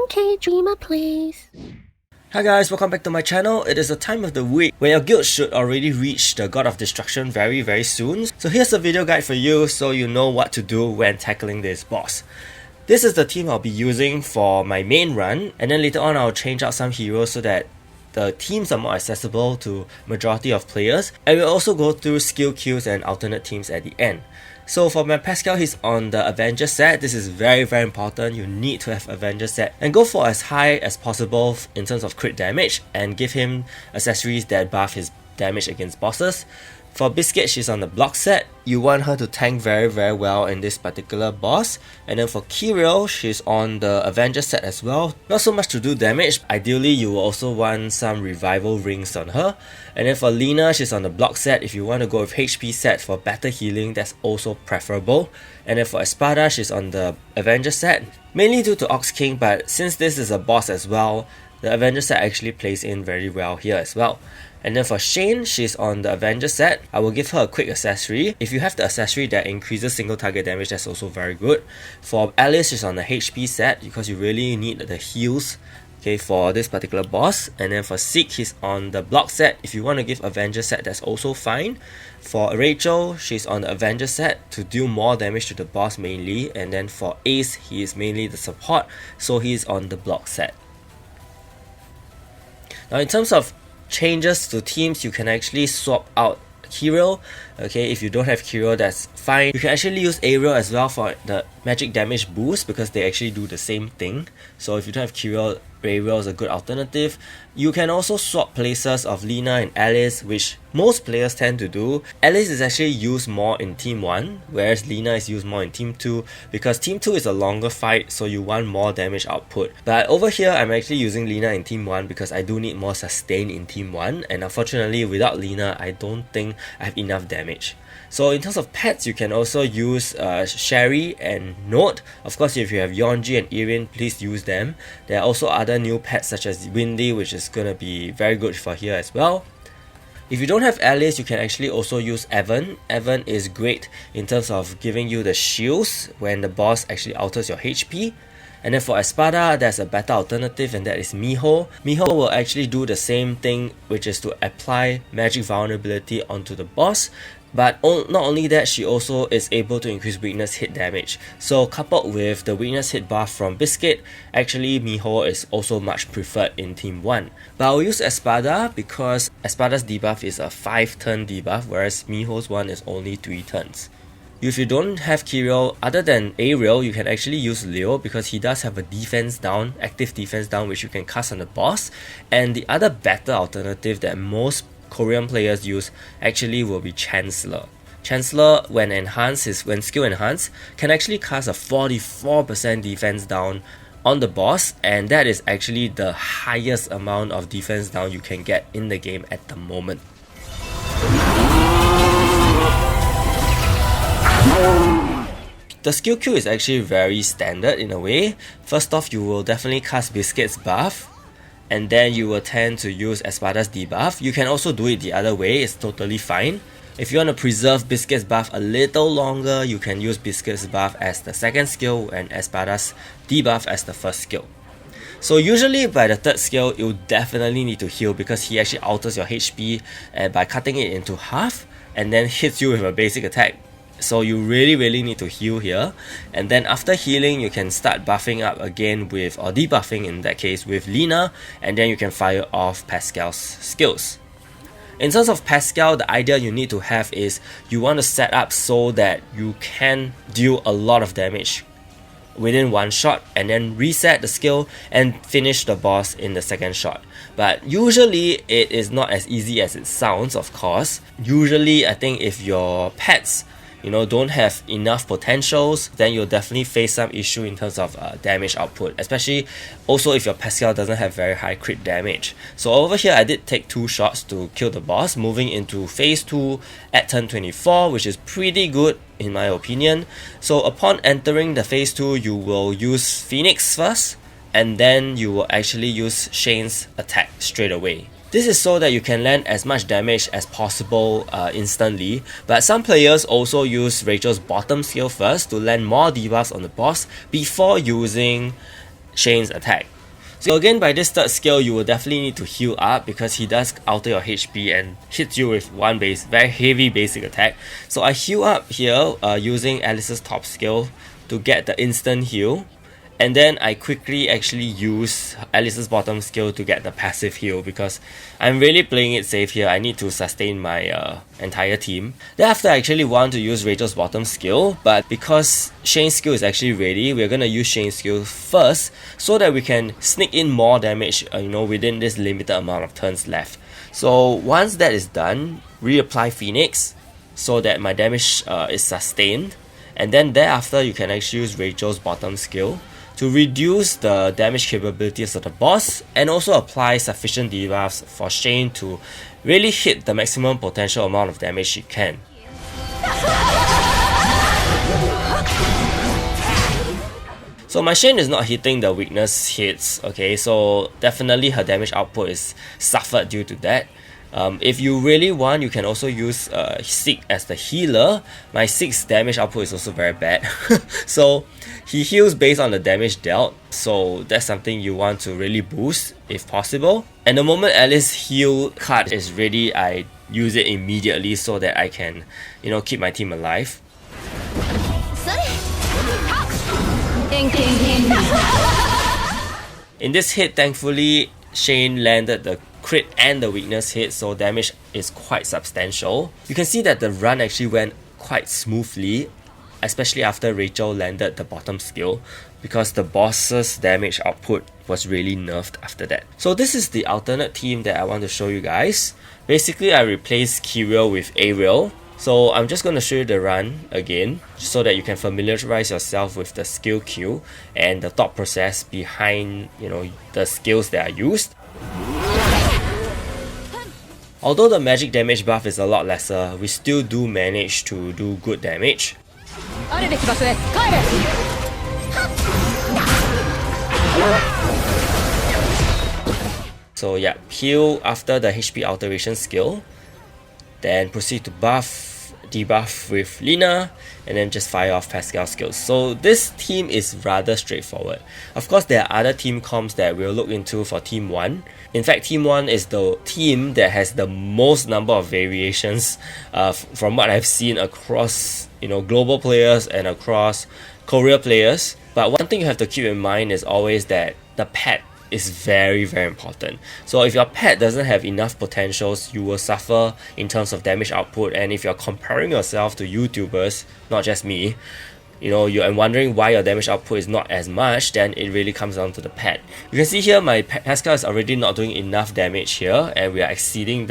1K Dreamer Plays. Hi guys, welcome back to my channel. It is the time of the week where your guild should already reach the God of Destruction very soon. So here's a video guide for you so you know what to do when tackling this boss. This is the team I'll be using for my main run, and then later on I'll change out some heroes so that the teams are more accessible to majority of players, and we'll also go through skill queues and alternate teams at the end. So for my Pascal, he's on the Avenger set. This is very important. You need to have Avenger set and go for as high as possible in terms of crit damage and give him accessories that buff his damage against bosses. For Biscuit, she's on the block set. You want her to tank very well in this particular boss. And then for Kirill, she's on the Avenger set as well. Not so much to do damage. Ideally, you will also want some revival rings on her. And then for Lina, she's on the block set. If you want to go with HP set for better healing, that's also preferable. And then for Espada, she's on the Avenger set. Mainly due to Ox King, but since this is a boss as well, the Avenger set actually plays in very well here as well. And then for Shane, she's on the Avenger set. I will give her a quick accessory. If you have the accessory that increases single target damage, that's also very good. For Alice, she's on the HP set because you really need the heals, okay, for this particular boss. And then for Zeke, he's on the block set. If you want to give Avenger set, that's also fine. For Rachel, she's on the Avenger set to deal more damage to the boss mainly. And then for Ace, he is mainly the support, so he's on the block set. Now in terms of changes to teams, you can actually swap out Kirill. Okay, if you don't have Kirill, that's fine. You can actually use Ariel as well for the magic damage boost because they actually do the same thing. So if you don't have Kirill, Ariel is a good alternative. You can also swap places of Lina and Alice, which most players tend to do. Alice is actually used more in Team 1, whereas Lina is used more in Team 2 because Team 2 is a longer fight, so you want more damage output. But over here, I'm actually using Lina in Team 1 because I do need more sustain in Team 1, and unfortunately, without Lina, I don't think I have enough damage. So in terms of pets, you can also use Sherry and Note. Of course, if you have Yonji and Irin, please use them. There are also other new pets such as Windy, which is gonna be very good for here as well. If you don't have Alice, you can actually also use Evan. Evan is great in terms of giving you the shields when the boss actually alters your HP. And then for Espada, there's a better alternative, and that is Miho. Miho will actually do the same thing, which is to apply magic vulnerability onto the boss. But not only that, she also is able to increase weakness hit damage. So coupled with the weakness hit buff from Biscuit, actually Miho is also much preferred in Team 1. But I'll use Espada because Espada's debuff is a 5-turn debuff, whereas Miho's one is only 3 turns. If you don't have Kirill, other than Ariel, you can actually use Leo because he does have a defense down, active defense down, which you can cast on the boss. And the other better alternative that most Korean players use actually will be Chancellor. Chancellor, when skill enhanced, can actually cast a 44% defense down on the boss, and that is actually the highest amount of defense down you can get in the game at the moment. The skill queue is actually very standard in a way. First off, you will definitely cast Biscuit's buff, and then you will tend to use Espada's debuff. You can also do it the other way, it's totally fine. If you want to preserve Biscuit's buff a little longer, you can use Biscuit's buff as the second skill and Espada's debuff as the first skill. So usually by the third skill, you definitely need to heal because he actually alters your HP by cutting it into half and then hits you with a basic attack. So you really need to heal here, and then after healing you can start buffing up again or debuffing in that case with Lina, and then you can fire off Pascal's skills. In terms of Pascal, the idea you need to have is you want to set up so that you can deal a lot of damage within one shot and then reset the skill and finish the boss in the second shot. But usually it is not as easy as it sounds, of course. Usually I think if your pets don't have enough potentials, then you'll definitely face some issue in terms of damage output, especially also if your Pascal doesn't have very high crit damage. So over here I did take 2 shots to kill the boss, moving into phase 2 at turn 24, which is pretty good in my opinion. So upon entering the phase 2, you will use Phoenix first, and then you will actually use Shane's attack straight away. This is so that you can land as much damage as possible instantly, but some players also use Rachel's bottom skill first to land more debuffs on the boss before using Shane's attack. So again, by this third skill, you will definitely need to heal up because he does alter your HP and hits you with one very heavy basic attack. So I heal up here using Alice's top skill to get the instant heal. And then I quickly actually use Alice's bottom skill to get the passive heal because I'm really playing it safe here. I need to sustain my entire team. Thereafter, I actually want to use Rachel's bottom skill, but because Shane's skill is actually ready, we're gonna use Shane's skill first so that we can sneak in more damage within this limited amount of turns left. So once that is done, reapply Phoenix so that my damage is sustained. And then thereafter, you can actually use Rachel's bottom skill to reduce the damage capabilities of the boss and also apply sufficient debuffs for Shane to really hit the maximum potential amount of damage she can. So my Shane is not hitting the weakness hits, okay, so definitely her damage output is suffered due to that. If you really want, you can also use Seek as the healer. My 6 damage output is also very bad. So he heals based on the damage dealt. So that's something you want to really boost if possible. And the moment Alice's heal card is ready, I use it immediately so that I can, keep my team alive. In this hit, thankfully, Shane landed the crit and the weakness hit, so damage is quite substantial. You can see that the run actually went quite smoothly, especially after Rachel landed the bottom skill, because the boss's damage output was really nerfed after that. So this is the alternate team that I want to show you guys. Basically, I replaced Kirill with Ariel. So I'm just going to show you the run again so that you can familiarize yourself with the skill queue and the thought process behind the skills that are used. Although the magic damage buff is a lot lesser, we still do manage to do good damage. So yeah, heal after the HP alteration skill, then proceed to debuff with Lina, and then just fire off Pascal's skills. So this team is rather straightforward. Of course, there are other team comps that we'll look into for Team 1. In fact, Team 1 is the team that has the most number of variations from what I've seen across global players and across Korea players. But one thing you have to keep in mind is always that the pet is very, very important. So if your pet doesn't have enough potentials, you will suffer in terms of damage output. And if you're comparing yourself to YouTubers, not just me, you're wondering why your damage output is not as much, then it really comes down to the pet. You can see here my Pascal is already not doing enough damage here, and we are exceeding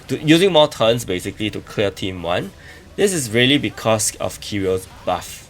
using more turns basically to clear Team 1. This is really because of Kirill's buff.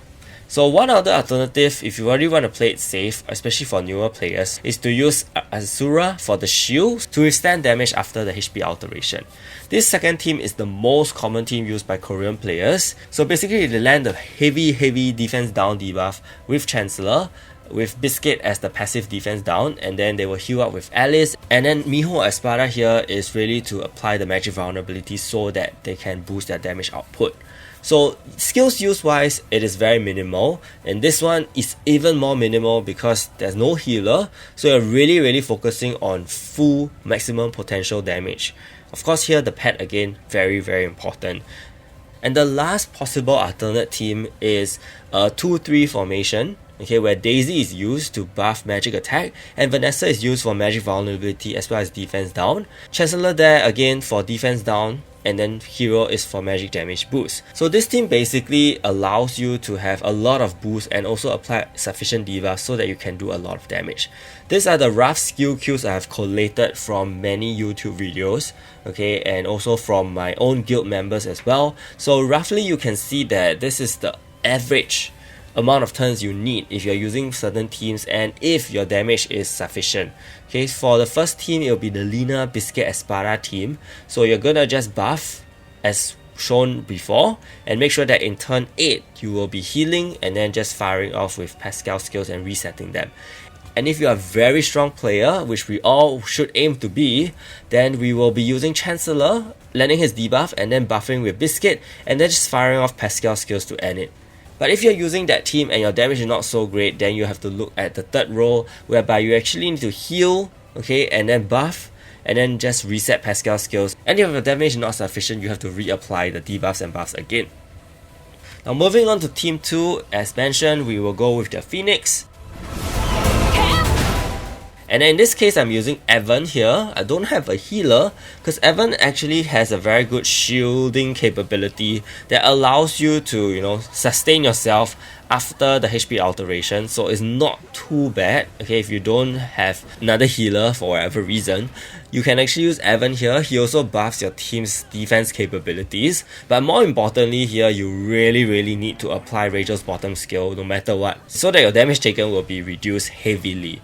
So one other alternative, if you really want to play it safe, especially for newer players, is to use Azura for the shield to withstand damage after the HP alteration. This second team is the most common team used by Korean players. So basically they land a heavy defense down debuff with Chancellor, with Biscuit as the passive defense down, and then they will heal up with Alice. And then Miho Espada here is really to apply the magic vulnerability so that they can boost their damage output. So skills use wise, it is very minimal, and this one is even more minimal because there's no healer, so you're really focusing on full maximum potential damage. Of course here the pet again, very important. And the last possible alternate team is a 2-3 formation, okay, where Daisy is used to buff magic attack and Vanessa is used for magic vulnerability as well as defense down. Chancellor there again for defense down, and then Hero is for magic damage boost. So this team basically allows you to have a lot of boost and also apply sufficient debuffs so that you can do a lot of damage. These are the rough skill queues I have collated from many YouTube videos, okay, and also from my own guild members as well. So roughly you can see that this is the average amount of turns you need if you're using certain teams and if your damage is sufficient. Okay, for the first team, it will be the Lina Biscuit Espada team. So you're gonna just buff as shown before and make sure that in turn 8 you will be healing and then just firing off with Pascal skills and resetting them. And if you're a very strong player, which we all should aim to be, then we will be using Chancellor, landing his debuff and then buffing with Biscuit and then just firing off Pascal skills to end it. But if you're using that team and your damage is not so great, then you have to look at the third role, whereby you actually need to heal, okay, and then buff, and then just reset Pascal's skills. And if your damage is not sufficient, you have to reapply the debuffs and buffs again. Now moving on to Team 2, as mentioned, we will go with the Phoenix. And in this case, I'm using Evan here. I don't have a healer because Evan actually has a very good shielding capability that allows you to, sustain yourself after the HP alteration. So it's not too bad. Okay, if you don't have another healer for whatever reason, you can actually use Evan here. He also buffs your team's defense capabilities. But more importantly here, you really need to apply Rachel's bottom skill no matter what, so that your damage taken will be reduced heavily.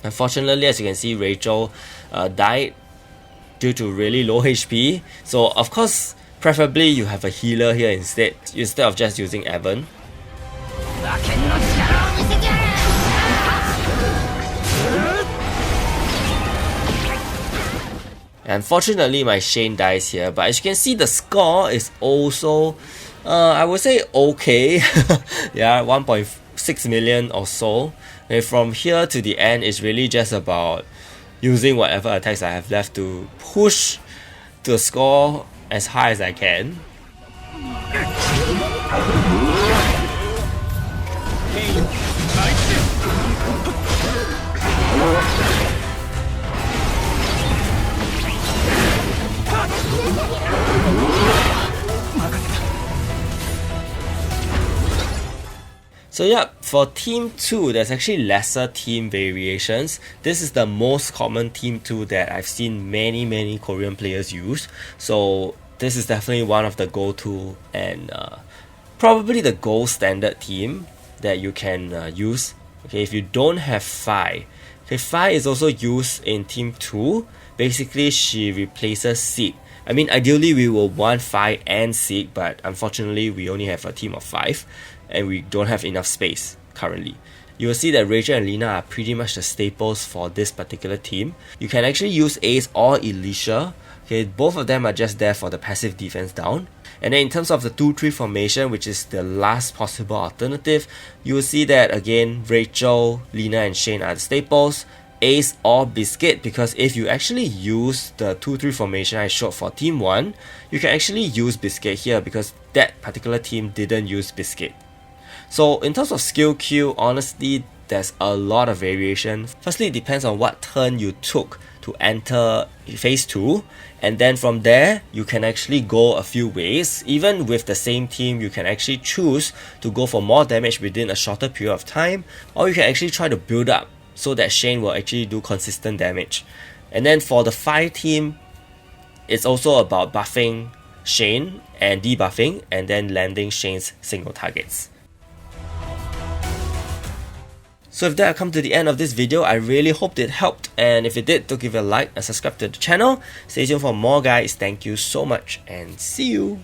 Unfortunately, as you can see, Rachel died due to really low HP. So of course, preferably you have a healer here instead of just using Evan. Unfortunately, my Shane dies here, but as you can see, the score is also, I would say, okay. Yeah, 1.6 million or so. And from here to the end, it's really just about using whatever attacks I have left to push the score as high as I can. So yeah, for Team 2, there's actually lesser team variations. This is the most common Team 2 that I've seen many Korean players use. So this is definitely one of the go-to and probably the gold standard team that you can use. Okay, if you don't have Phi. Okay, Phi is also used in Team 2. Basically, she replaces Seek. I mean, ideally we will want Phi and Seek, but unfortunately we only have a team of 5. And we don't have enough space currently. You will see that Rachel and Lina are pretty much the staples for this particular team. You can actually use Ace or Alicia. Okay, both of them are just there for the passive defense down. And then in terms of the 2-3 formation, which is the last possible alternative, you will see that again, Rachel, Lina and Shane are the staples. Ace or Biscuit, because if you actually use the 2-3 formation I showed for Team 1, you can actually use Biscuit here because that particular team didn't use Biscuit. So in terms of skill queue, honestly, there's a lot of variation. Firstly, it depends on what turn you took to enter phase 2, and then from there, you can actually go a few ways. Even with the same team, you can actually choose to go for more damage within a shorter period of time, or you can actually try to build up so that Shane will actually do consistent damage. And then for the Phi team, it's also about buffing Shane and debuffing, and then landing Shane's single targets. So with that, I've come to the end of this video. I really hoped it helped, and if it did, do give it a like and subscribe to the channel. Stay tuned for more guys. Thank you so much and see you.